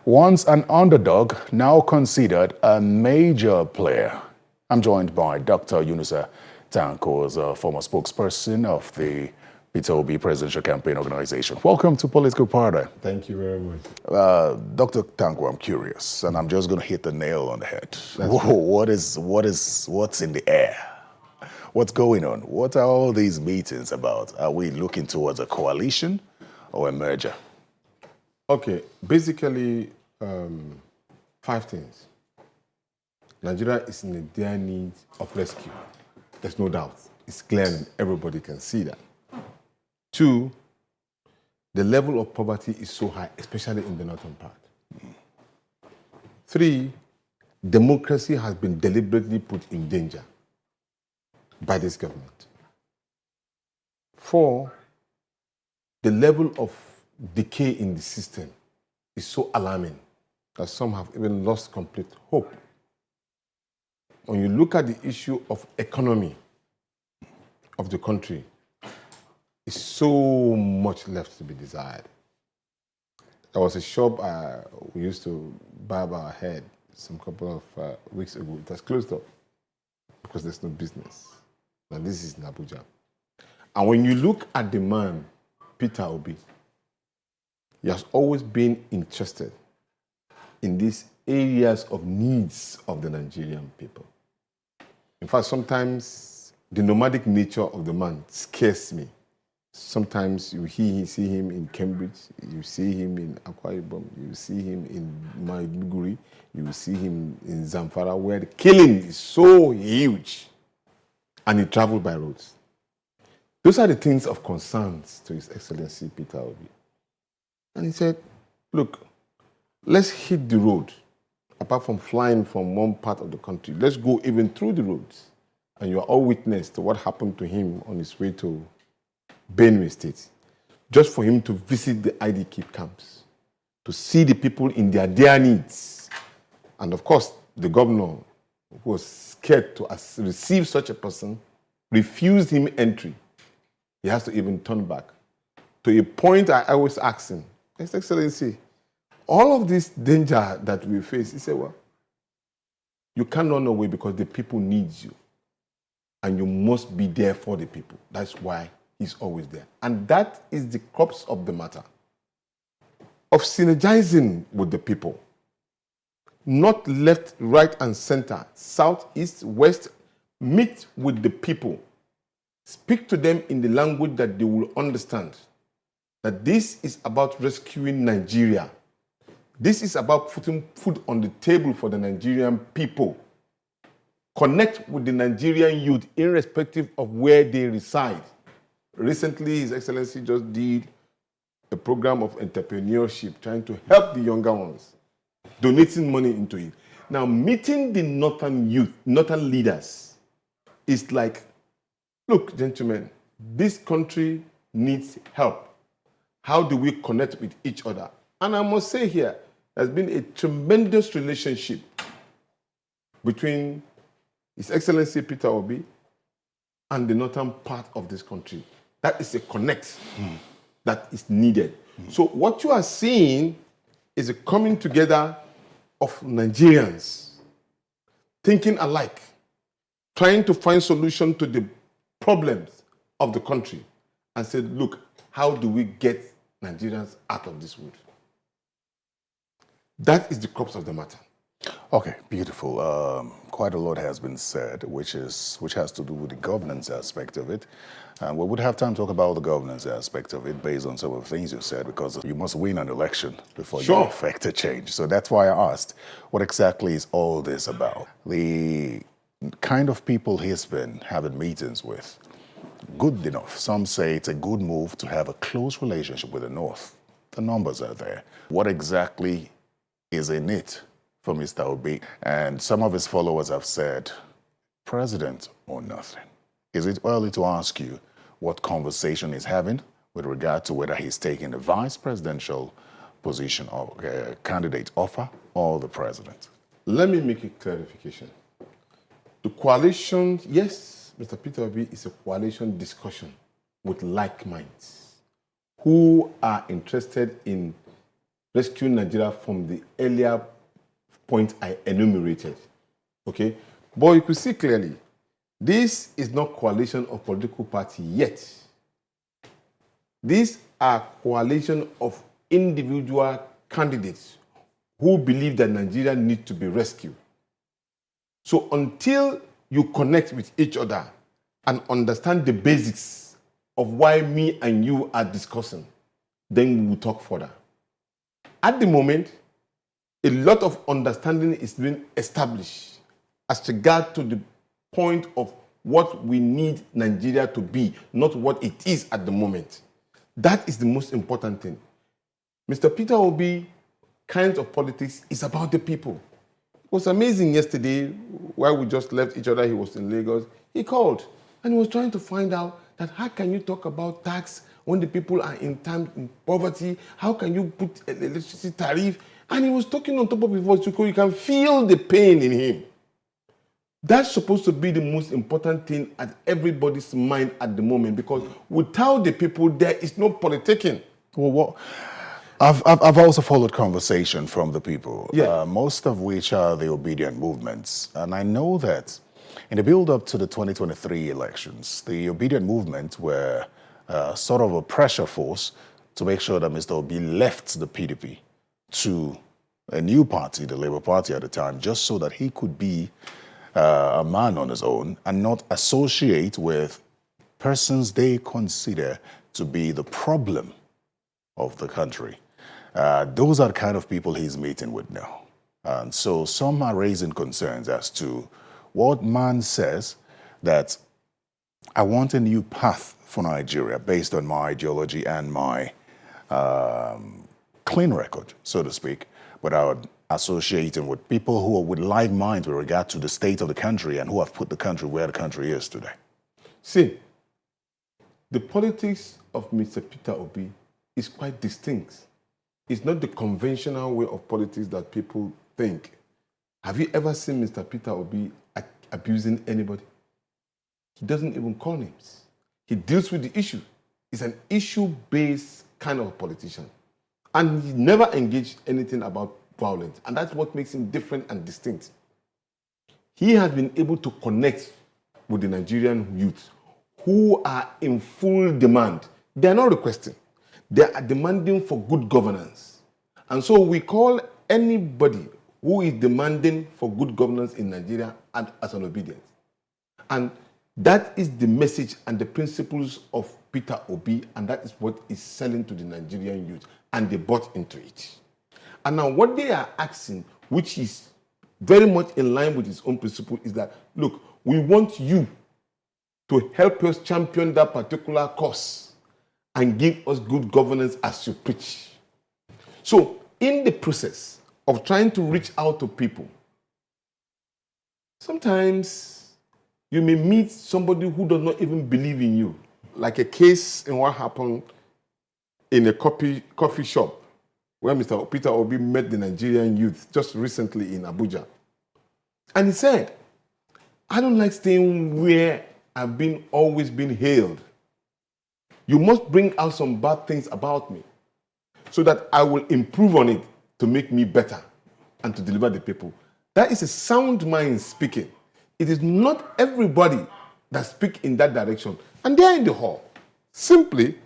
Once an underdog, now considered a major player. I'm joined by Dr. Yinusa, Tanko's former spokesperson of the Peter Obi presidential campaign organization. Welcome to PoliticsToday. Thank you very much. Dr. Tanko, I'm curious, and I'm just going to hit the nail on the head. What's in the air? What's going on? What are all these meetings about? Are we looking towards a coalition or a merger? Okay, basically, 5 things. Nigeria is in a dire need of rescue. There's no doubt. It's clear and everybody can see that. 2, the level of poverty is so high, especially in the northern part. 3, democracy has been deliberately put in danger by this government. 4, the level of decay in the system is so alarming that some have even lost complete hope. When you look at the issue of economy of the country, it's so much left to be desired. There was a shop we used to barb our head some couple of weeks ago. It has closed up because there's no business. Now this is in Abuja. And when you look at the man, Peter Obi, he has always been interested in these areas of needs of the Nigerian people. In fact, sometimes the nomadic nature of the man scares me. Sometimes you see him in Cambridge, you see him in Akwa Ibom, you see him in Maiduguri, you see him in Zamfara, where the killing is so huge, and he traveled by roads. Those are the things of concern to His Excellency Peter Obi. And he said, look, let's hit the road. Apart from flying from one part of the country, let's go even through the roads. And you are all witness to what happened to him on his way to Benue State, just for him to visit the IDK camps, to see the people in their dire needs. And of course, the governor, who was scared to receive such a person, refused him entry. He has to even turn back. To a point, I always ask him, His Excellency, all of this danger that we face, he said, well, you can't run away because the people need you. And you must be there for the people. That's why he's always there. And that is the crux of the matter. Of synergizing with the people. Not left, right, and center. South, east, west. Meet with the people. Speak to them in the language that they will understand. That this is about rescuing Nigeria. This is about putting food on the table for the Nigerian people. Connect with the Nigerian youth irrespective of where they reside. Recently, His Excellency just did a program of entrepreneurship, trying to help the younger ones, donating money into it. Now, meeting the northern youth, northern leaders, is like, look, gentlemen, this country needs help. How do we connect with each other? And I must say here, there's been a tremendous relationship between His Excellency Peter Obi and the northern part of this country. That is a connect that is needed. So what you are seeing is a coming together of Nigerians, thinking alike, trying to find solution to the problems of the country, and said, look, how do we get Nigerians out of this wood? That is the crux of the matter. Okay, beautiful. Quite a lot has been said, which has to do with the governance aspect of it. And we would have time to talk about the governance aspect of it based on some of the things you said, because you must win an election before you effect a change. So that's why I asked, what exactly is all this about? The kind of people he's been having meetings with, good enough. Some say it's a good move to have a close relationship with the North. The numbers are there. What exactly is in it for Mr. Obi? And some of his followers have said, president or nothing. Is it early to ask you what conversation he's having with regard to whether he's taking the vice presidential position or candidate offer or the president? Let me make a clarification. The coalition, yes, Mr. Peter Obi, is a coalition discussion with like minds who are interested in rescue Nigeria from the earlier point I enumerated. Okay? But you could see clearly, this is not coalition of political party yet. These are coalition of individual candidates who believe that Nigeria needs to be rescued. So until you connect with each other and understand the basics of why me and you are discussing, then we will talk further. At the moment, a lot of understanding is being established as regard to the point of what we need Nigeria to be, not what it is at the moment. That is the most important thing. Mr. Peter Obi kind of politics is about the people. It was amazing yesterday, while we just left each other, he was in Lagos, he called and he was trying to find out that how can you talk about tax when the people are in poverty? How can you put an electricity tariff? And he was talking on top of his voice, so you can feel the pain in him. That's supposed to be the most important thing at everybody's mind at the moment, because without the people, there is no politicking. Well, I've also followed conversation from the people, Yeah. most of which are the obedient movements. And I know that in the build-up to the 2023 elections, the obedient movement were sort of a pressure force to make sure that Mr. Obi left the PDP to a new party, the Labour Party at the time, just so that he could be a man on his own and not associate with persons they consider to be the problem of the country. Those are the kind of people he's meeting with now. And so some are raising concerns as to what man says that I want a new path for Nigeria based on my ideology and my clean record, so to speak, without associating with people who are with like minds with regard to the state of the country and who have put the country where the country is today. See, the politics of Mr. Peter Obi is quite distinct. It's not the conventional way of politics that people think. Have you ever seen Mr. Peter Obi abusing anybody? He doesn't even call names. He deals with the issue. He's an issue-based kind of politician. And he never engaged anything about violence. And that's what makes him different and distinct. He has been able to connect with the Nigerian youth who are in full demand. They are not requesting. They are demanding for good governance. And so we call anybody who is demanding for good governance in Nigeria as an obedient. And that is the message and the principles of Peter Obi, and that is what is selling to the Nigerian youth, and they bought into it. And now what they are asking, which is very much in line with his own principle, is that, look, we want you to help us champion that particular cause and give us good governance as you preach. So in the process of trying to reach out to people, sometimes you may meet somebody who does not even believe in you, like a case in what happened in a coffee shop where Mr. Peter Obi met the Nigerian youth just recently in Abuja. And he said, I don't like staying where I've always been hailed. You must bring out some bad things about me so that I will improve on it to make me better and to deliver the people. That is a sound mind speaking. It is not everybody that speak in that direction. And they're in the hall. Simply,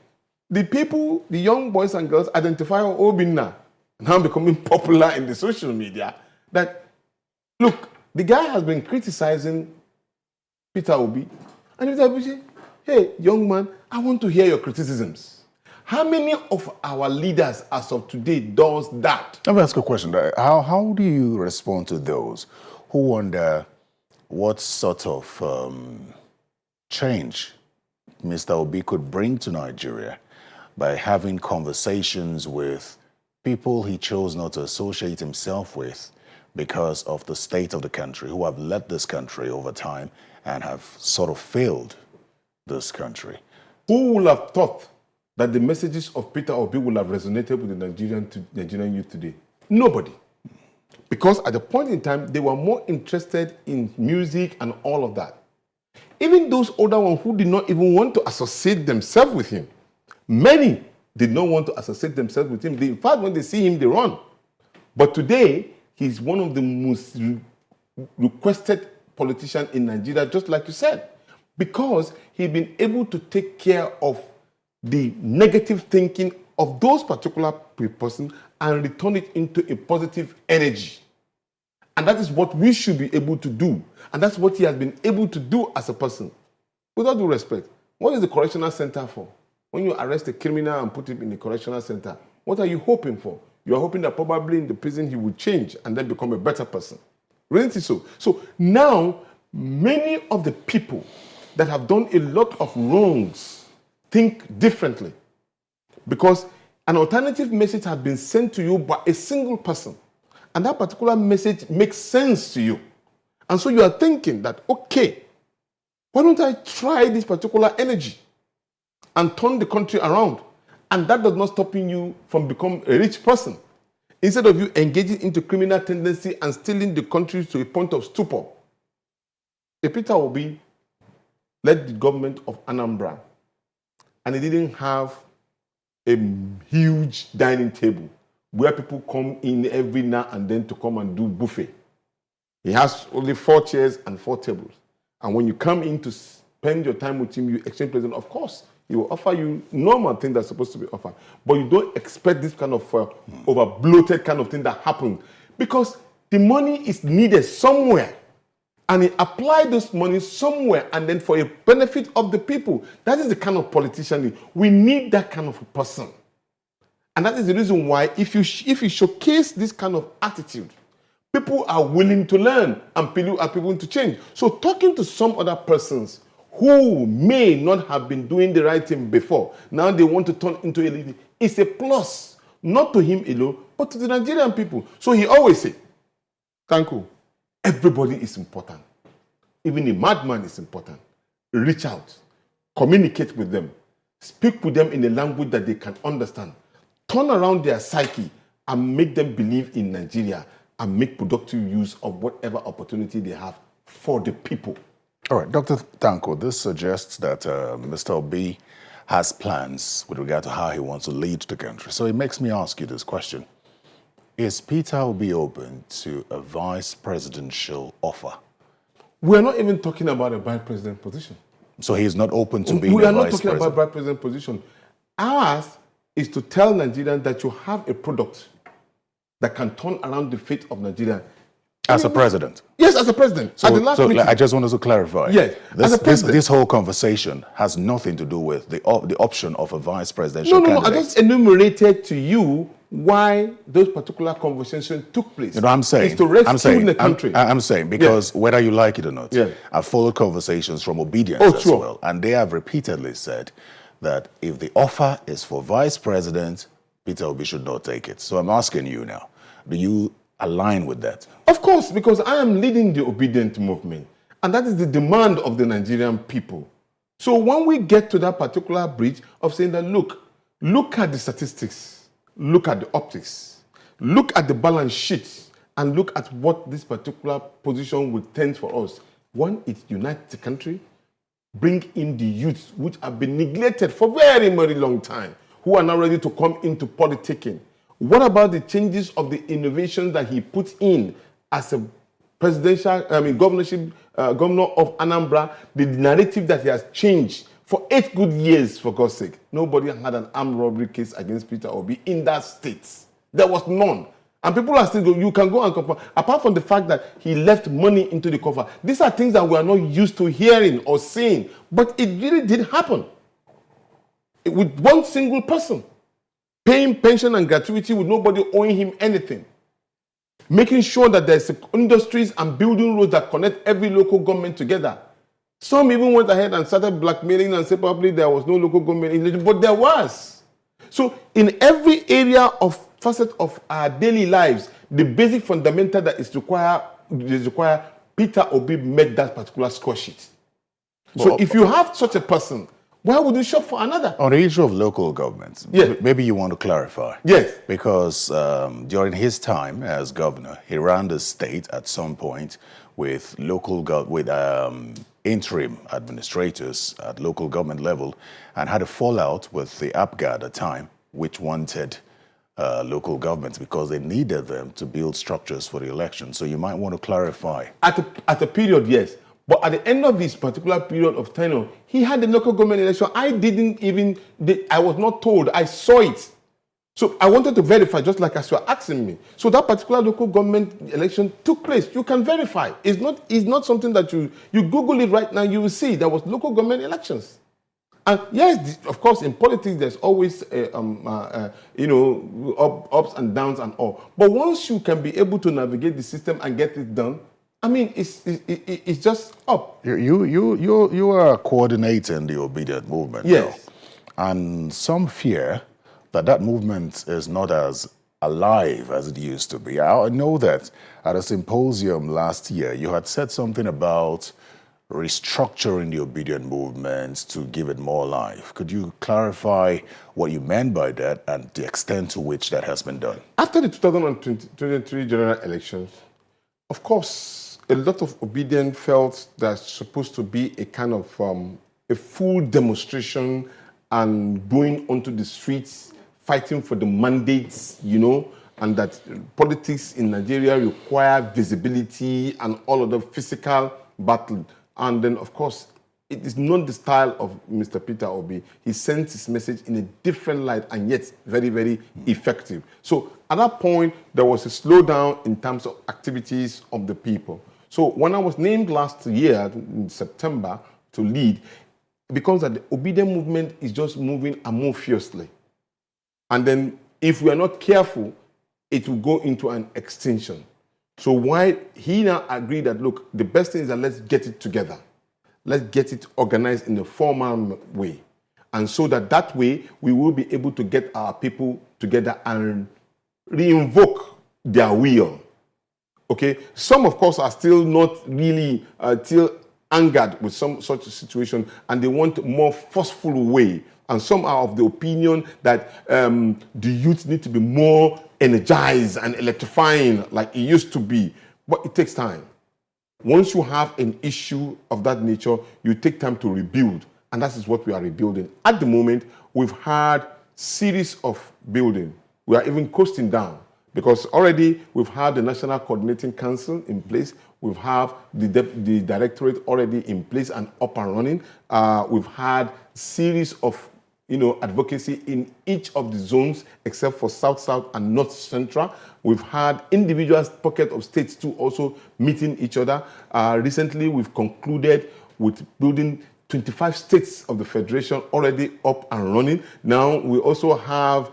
the people, the young boys and girls identify Obinna, now becoming popular in the social media, that, look, the guy has been criticizing Peter Obi, and Peter Obi said, hey, young man, I want to hear your criticisms. How many of our leaders as of today does that? Let me ask you a question. How do you respond to those who wonder what sort of change Mr. Obi could bring to Nigeria by having conversations with people he chose not to associate himself with because of the state of the country, who have led this country over time and have sort of failed this country? Who would have thought that the messages of Peter Obi will have resonated with the Nigerian youth today? Nobody. Because at the point in time, they were more interested in music and all of that. Even those older ones who did not even want to associate themselves with him, many did not want to associate themselves with him. In fact, when they see him, they run. But today, he's one of the most requested politicians in Nigeria, just like you said, because he's been able to take care of the negative thinking of those particular persons and return it into a positive energy. And that is what we should be able to do. And that's what he has been able to do as a person. With all due respect, what is the correctional center for? When you arrest a criminal and put him in a correctional center, what are you hoping for? You are hoping that probably in the prison he will change and then become a better person. Isn't it so? So now, many of the people that have done a lot of wrongs think differently, because an alternative message has been sent to you by a single person, and that particular message makes sense to you. And so you are thinking that, okay, why don't I try this particular energy and turn the country around? And that does not stop you from becoming a rich person. Instead of you engaging into criminal tendency and stealing the country to a point of stupor, Peter Obi led the government of Anambra, and he didn't have a huge dining table where people come in every now and then to come and do buffet. He has only 4 chairs and 4 tables. And when you come in to spend your time with him, you exchange presents. Of course, he will offer you normal things that's supposed to be offered. But you don't expect this kind of over-bloated kind of thing that happens, because the money is needed somewhere. And he applied this money somewhere, and then for a benefit of the people. That is the kind of politician we need. That kind of a person. And that is the reason why if you showcase this kind of attitude, people are willing to learn and people are willing to change. So talking to some other persons who may not have been doing the right thing before, now they want to turn into a leader, it's a plus, not to him alone, but to the Nigerian people. So he always say, Tanko, everybody is important. Even a madman is important. Reach out, communicate with them, speak with them in a language that they can understand. Turn around their psyche and make them believe in Nigeria and make productive use of whatever opportunity they have for the people. All right, Dr. Tanko, this suggests that Mr. Obi has plans with regard to how he wants to lead the country. So it makes me ask you this question. Is Peter Obi open to a vice presidential offer? We're not even talking about a vice president position. So he's not open to being a vice president? We are not talking about vice president position. Ours is to tell Nigerians that you have a product that can turn around the fate of Nigeria. As a president? Yes, as a president. So, at the last meeting. I just wanted to clarify. Yes, as a president. This whole conversation has nothing to do with the option of a vice presidential candidate. No, I just enumerated to you why those particular conversations took place. You know, I'm saying, it's to rescue the country. I'm saying, because whether you like it or not, I've followed conversations from Obedience as well, and they have repeatedly said that if the offer is for vice president, Peter Obi should not take it. So I'm asking you now, do you align with that? Of course, because I am leading the obedient movement, and that is the demand of the Nigerian people. So when we get to that particular bridge of saying that, look at the statistics, look at the optics, look at the balance sheet, and look at what this particular position will tend for us. One, it unites the country, bring in the youth which have been neglected for very, very long time, who are now ready to come into politicking. What about the changes of the innovations that he put in as a governor of Anambra, the narrative that he has changed for 8 good years, for God's sake? Nobody had an armed robbery case against Peter Obi in that state. There was none. And people are still going, you can go and confirm. Apart from the fact that he left money into the cover. These are things that we are not used to hearing or seeing. But it really did happen. With one single person. Paying pension and gratuity with nobody owing him anything. Making sure that there's industries and building roads that connect every local government together. Some even went ahead and started blackmailing and said probably there was no local government, but there was. So in every area of facet of our daily lives, the basic fundamental that is required, Peter Obi met that particular score sheet. So if you have such a person, why would you shop for another? On the issue of local governments, maybe you want to clarify. Yes. Because during his time as governor, he ran the state at some point with interim administrators at local government level and had a fallout with the APGA at the time. which wanted local governments because they needed them to build structures for the election. So you might want to clarify. At a period, yes. But at the end of this particular period of tenure, he had the local government election. I was not told. I saw it. So I wanted to verify, just like as you are asking me. So that particular local government election took place. You can verify. It's not something that you Google it right now, you will see there was local government elections. And yes, of course, in politics, there's always, ups and downs and all. But once you can be able to navigate the system and get it done, I mean, it's just up. You are coordinating the obedient movement. Yes. Now. And some fear that movement is not as alive as it used to be. I know that at a symposium last year, you had said something about restructuring the obedient movement to give it more life. Could you clarify what you meant by that and the extent to which that has been done? After the 2023 general elections, of course, a lot of obedient felt that's supposed to be a kind of a full demonstration and going onto the streets, fighting for the mandates, and that politics in Nigeria require visibility and all of the physical battle. And then, of course, it is not the style of Mr. Peter Obi. He sends his message in a different light and yet very, very effective. So at that point, there was a slowdown in terms of activities of the people. So when I was named last year in September to lead, it becomes that the obedient movement is just moving amorphously. And then if we are not careful, it will go into an extinction. So why he now agreed that, look, the best thing is that let's get it together. Let's get it organized in a formal way. And so that way we will be able to get our people together and reinvoke their will. Okay? Some, of course, are still not really still angered with some such a situation, and they want a more forceful way. And some are of the opinion that the youth need to be more energized and electrifying like it used to be. But it takes time. Once you have an issue of that nature, you take time to rebuild. And that is what we are rebuilding. At the moment, we've had series of building. We are even coasting down because already we've had the National Coordinating Council in place. We've had the directorate already in place and up and running. We've had series of advocacy in each of the zones except for South and North Central. We've had individual pockets of states too also meeting each other. Recently, we've concluded with building 25 states of the Federation already up and running. Now, we also have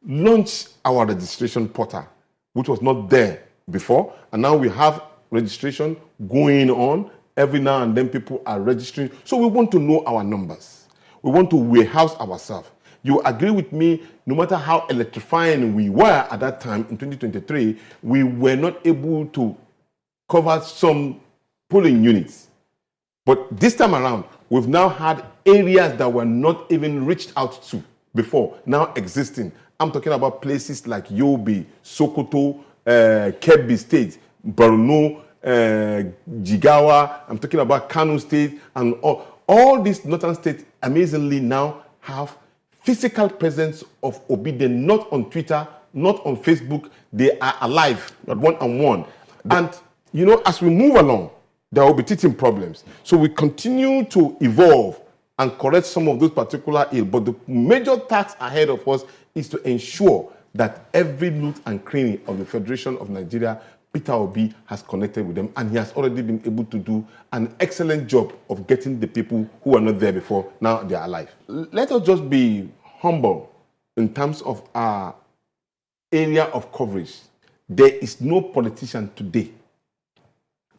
launched our registration portal, which was not there before. And now we have registration going on. Every now and then people are registering. So we want to know our numbers. We want to warehouse ourselves. You agree with me, no matter how electrifying we were at that time in 2023, we were not able to cover some polling units. But this time around, we've now had areas that were not even reached out to before, now existing. I'm talking about places like Yobe, Sokoto, Kebbi State, Borno, Jigawa. I'm talking about Kano State, and all these northern states amazingly now have physical presence of obedient, not on Twitter, not on Facebook. They are alive, one-on-one. And, as we move along, there will be teething problems. So we continue to evolve and correct some of those particular ills. But the major task ahead of us is to ensure that every nook and cranny of the Federation of Nigeria, Peter Obi has connected with them, and he has already been able to do an excellent job of getting the people who were not there before, now they are alive. Let us just be humble in terms of our area of coverage. There is no politician today,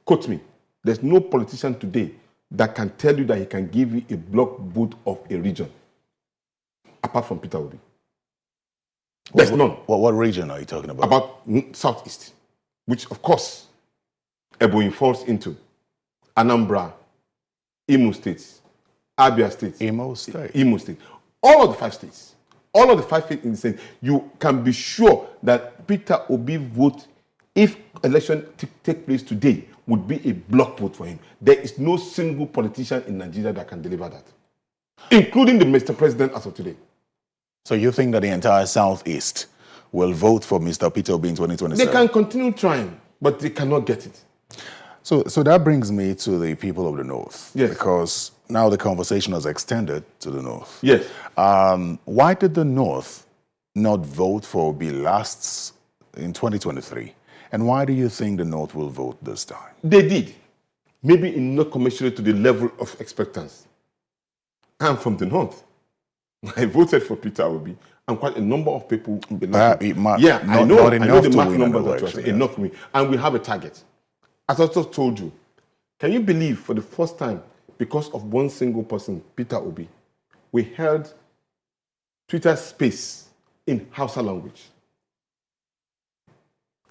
quote me, there's no politician today that can tell you that he can give you a block vote of a region, apart from Peter Obi. There's none. What region are you talking about? About Southeast, which, of course, Ebonyi falls into. Anambra, Imo State, Abia State. Imo State. Imo State. All of the 5 states. All of the 5 states in the state. You can be sure that Peter Obi vote, if election take place today, would be a block vote for him. There is no single politician in Nigeria that can deliver that, including the Mr. President as of today. So you think that the entire Southeast will vote for Mr. Peter Obi in 2027? They can continue trying, but they cannot get it. So that brings me to the people of the North. Yes. Because now the conversation has extended to the North. Yes. Why did the North not vote for Obi last in 2023? And why do you think the North will vote this time? They did. Maybe not commensurate to the level of expectancy. I'm from the North. I voted for Peter Obi, and quite a number of people. I know the mark number that was enough for me, and we have a target. As I just told you, can you believe for the first time, because of one single person, Peter Obi, we held Twitter space in Hausa language.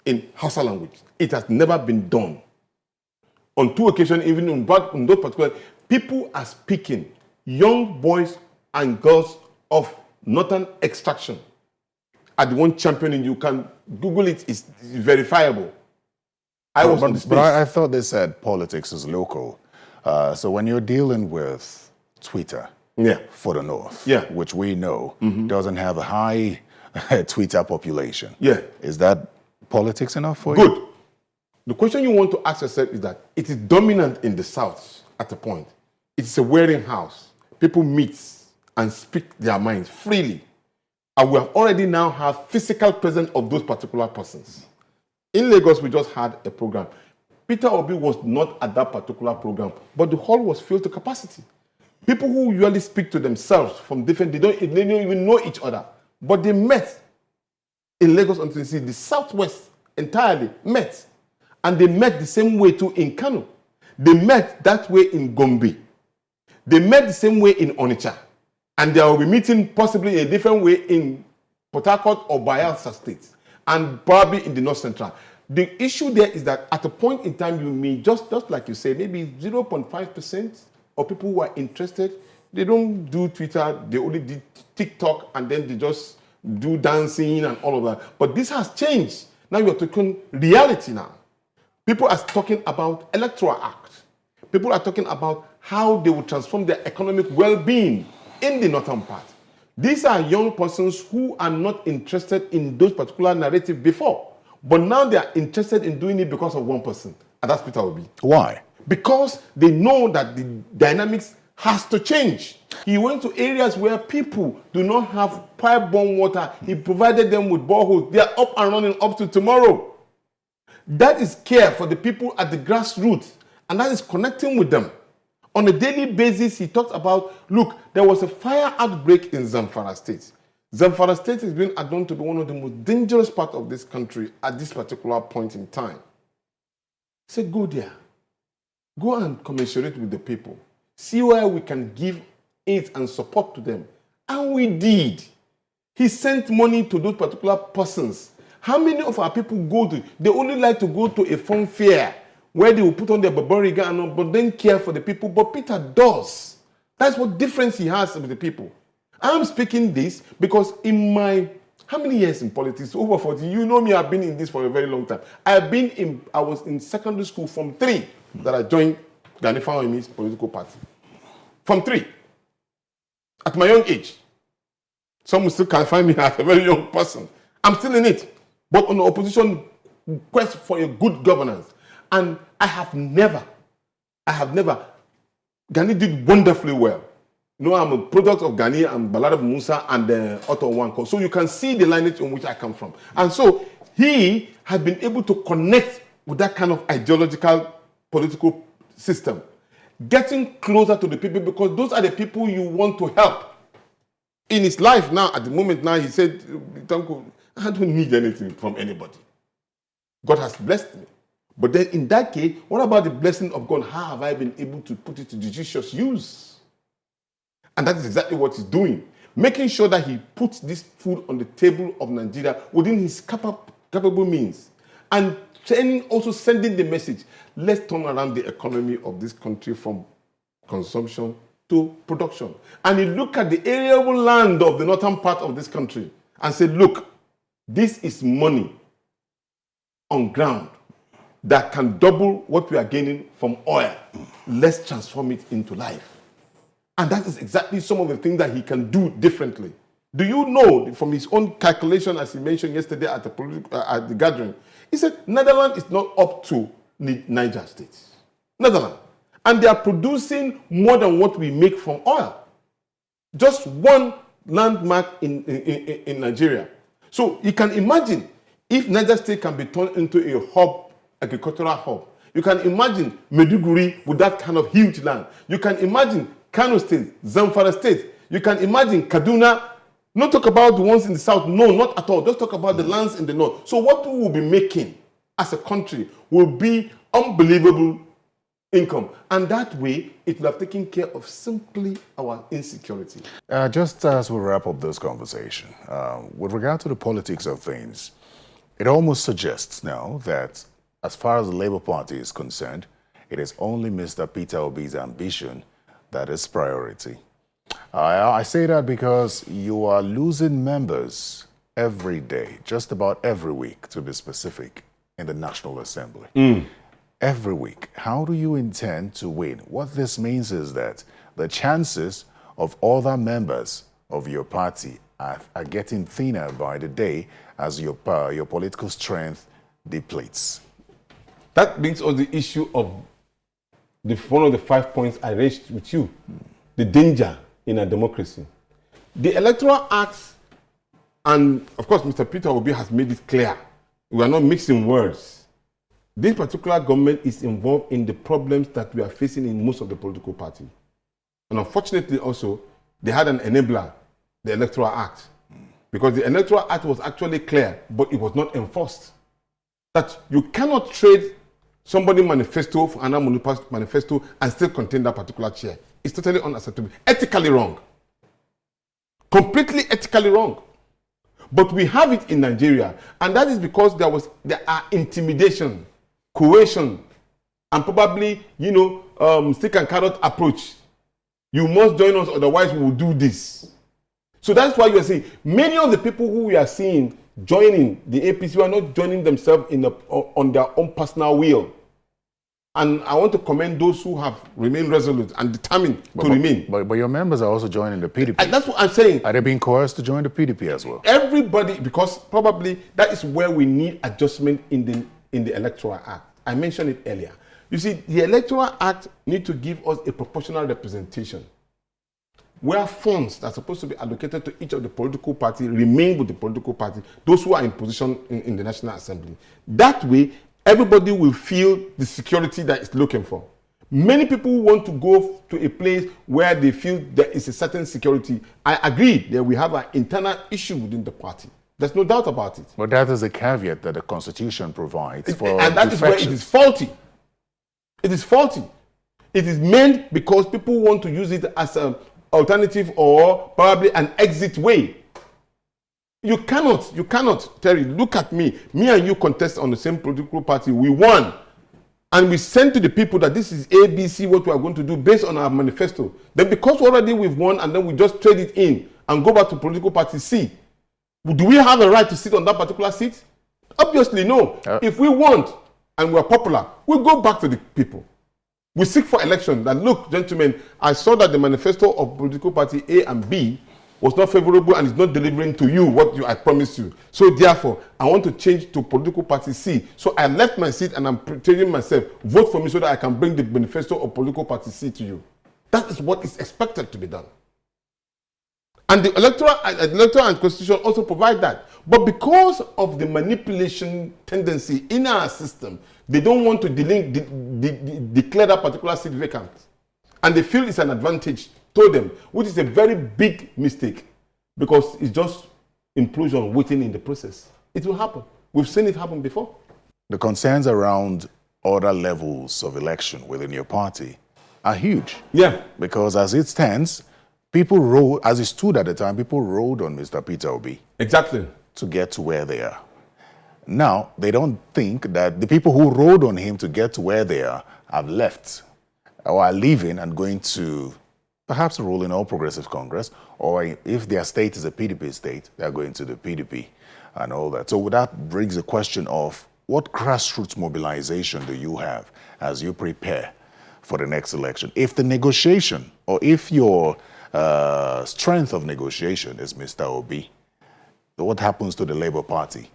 In Hausa language. It has never been done. On 2 occasions, even in those particular, people are speaking, young boys and girls of northern extraction are the one championing. You can Google it, it's verifiable. But I thought they said politics is local. So when you're dealing with Twitter for the North, which we know doesn't have a high Twitter population, is that politics enough for you? Good. The question you want to ask yourself is that it is dominant in the South at a point. It's a wearing house. People meet and speak their minds freely. And we have already now have physical presence of those particular persons. In Lagos, we just had a program. Peter Obi was not at that particular program, but the hall was filled to capacity. People who usually speak to themselves from different, they don't even know each other, but they met in Lagos until the Southwest entirely met. And they met the same way too in Kano. They met that way in Gombe. They met the same way in Onitsha. And they will be meeting possibly in a different way in Port Harcourt or Bayelsa State, and probably in the North Central. The issue there is that at a point in time, you may just like you say, maybe 0.5% of people who are interested, they don't do Twitter, they only do TikTok, and then they just do dancing and all of that. But this has changed. Now you're talking reality now. People are talking about Electoral Act. People are talking about how they will transform their economic well-being in the northern part. These are young persons who are not interested in those particular narratives before. But now they are interested in doing it because of one person, and that's Peter Obi. Why? Because they know that the dynamics has to change. He went to areas where people do not have pipe-borne water. He provided them with boreholes. They are up and running up to tomorrow. That is care for the people at the grassroots, and that is connecting with them. On a daily basis, he talks about, look, there was a fire outbreak in Zamfara State. Zamfara State has been known to be one of the most dangerous parts of this country at this particular point in time. He said, go there. Go and commiserate with the people. See where we can give aid and support to them. And we did. He sent money to those particular persons. How many of our people go to? They only like to go to a fun fair where they will put on their Barbariga and all, but then care for the people. But Peter does. That's what difference he has with the people. I'm speaking this because in my, how many years in politics? Over 40. You know me, I've been in this for a very long time. I was in secondary school from 3 that I joined Ghanaian Fawemi's political party. From 3. At my young age. Some still can find me as a very young person. I'm still in it. But on the opposition quest for a good governance. And I have never, Ghani did wonderfully well. You know, I'm a product of Ghani and Balada Musa and Otto Wanko. So you can see the lineage in which I come from. And so he has been able to connect with that kind of ideological political system. Getting closer to the people because those are the people you want to help. In his life now, at the moment now, he said, Tanko, I don't need anything from anybody. God has blessed me. But then in that case, what about the blessing of God? How have I been able to put it to judicious use? And that is exactly what he's doing. Making sure that he puts this food on the table of Nigeria within his capable means. And also sending the message, let's turn around the economy of this country from consumption to production. And you look at the arable land of the northern part of this country and say, look, this is money on ground that can double what we are gaining from oil. Let's transform it into life. And that is exactly some of the things that he can do differently. Do you know from his own calculation, as he mentioned yesterday at the gathering, he said Netherlands is not up to Niger State. Netherlands. And they are producing more than what we make from oil. Just one landmark in Nigeria. So you can imagine if Niger State can be turned into a hub, agricultural hub. You can imagine Maiduguri with that kind of huge land. You can imagine Kano State, Zamfara State. You can imagine Kaduna. Not talk about the ones in the south. No, not at all. Just talk about the lands in the north. So what we will be making as a country will be unbelievable income. And that way, it will have taken care of simply our insecurity. Just as we wrap up this conversation, with regard to the politics of things, it almost suggests now that as far as the Labour Party is concerned, it is only Mr. Peter Obi's ambition that is priority. I say that because you are losing members every day, just about every week, to be specific, in the National Assembly. Every week. How do you intend to win? What this means is that the chances of other members of your party are getting thinner by the day as your political strength depletes. That brings us the issue of one of the 5 points I raised with you, the danger in a democracy. The Electoral Act, and of course Mr. Peter Obi has made it clear, we are not mixing words. This particular government is involved in the problems that we are facing in most of the political parties. And unfortunately also, they had an enabler, the Electoral Act. Because the Electoral Act was actually clear, but it was not enforced. That you cannot trade somebody's manifesto for another manifesto and still contain that particular chair. It's totally unacceptable. Ethically wrong. Completely ethically wrong. But we have it in Nigeria, and that is because there are intimidation, coercion, and probably, stick and carrot approach. You must join us, otherwise we will do this. So that's why you are seeing many of the people who we are seeing joining the APC are not joining themselves on their own personal will. And I want to commend those who have remained resolute and determined to remain. But your members are also joining the PDP. And that's what I'm saying. Are they being coerced to join the PDP as well? Everybody, because probably that is where we need adjustment in the Electoral Act. I mentioned it earlier. You see, the Electoral Act needs to give us a proportional representation where funds that are supposed to be allocated to each of the political party remain with the political party, those who are in position in the National Assembly. That way, everybody will feel the security that it's looking for. Many people want to go to a place where they feel there is a certain security. I agree that we have an internal issue within the party. There's no doubt about it. But that is a caveat that the Constitution provides for and that is where it is faulty. It is faulty. It is meant because people want to use it as an alternative or probably an exit way. You cannot, Terry, look at me. Me and you contest on the same political party. We won. And we sent to the people that this is ABC, what we are going to do based on our manifesto. Then because already we've won and then we just trade it in and go back to political party C. Do we have a right to sit on that particular seat? Obviously, no. If we want and we're popular, we'll go back to the people. We seek for election. That look, gentlemen, I saw that the manifesto of political party A and B was not favorable and is not delivering to you what I promised you. So therefore, I want to change to political party C. So I left my seat and I'm telling myself, vote for me so that I can bring the manifesto of political party C to you. That is what is expected to be done. And the electoral and constitution also provide that. But because of the manipulation tendency in our system, they don't want to declare that particular seat vacant. And they feel it's an advantage to them, which is a very big mistake because it's just implosion waiting in the process. It will happen. We've seen it happen before. The concerns around other levels of election within your party are huge. Yeah. Because as it stands, people rode, as it stood at the time, people rode on Mr. Peter Obi. Exactly. To get to where they are. Now, they don't think that the people who rode on him to get to where they are have left or are leaving and going to perhaps a ruling All Progressive Congress, or if their state is a PDP state, they're going to the PDP and all that. So that brings the question of what grassroots mobilization do you have as you prepare for the next election. If the negotiation, or if your strength of negotiation is Mr. Obi, what happens to the Labour Party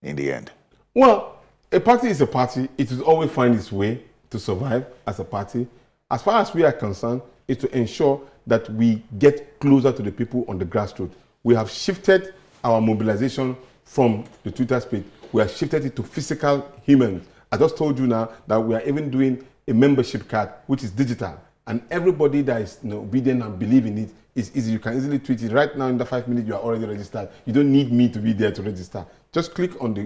in the end? Well, a party is a party. It will always find its way to survive as a party. As far as we are concerned, it's to ensure that we get closer to the people on the grassroots. We have shifted our mobilization from the Twitter space. We have shifted it to physical humans. I just told you now that we are even doing a membership card, which is digital. And everybody that is obedient and believe in it is easy. You can easily tweet it. Right now, in the 5 minutes, you are already registered. You don't need me to be there to register. Just click on the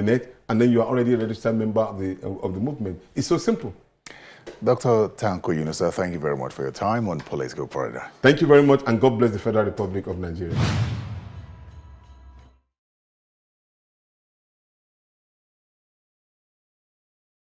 net, and then you are already a registered member of the movement. It's so simple. Dr. Tanko Yinusa, thank you very much for your time on Political Corridor. Thank you very much, and God bless the Federal Republic of Nigeria.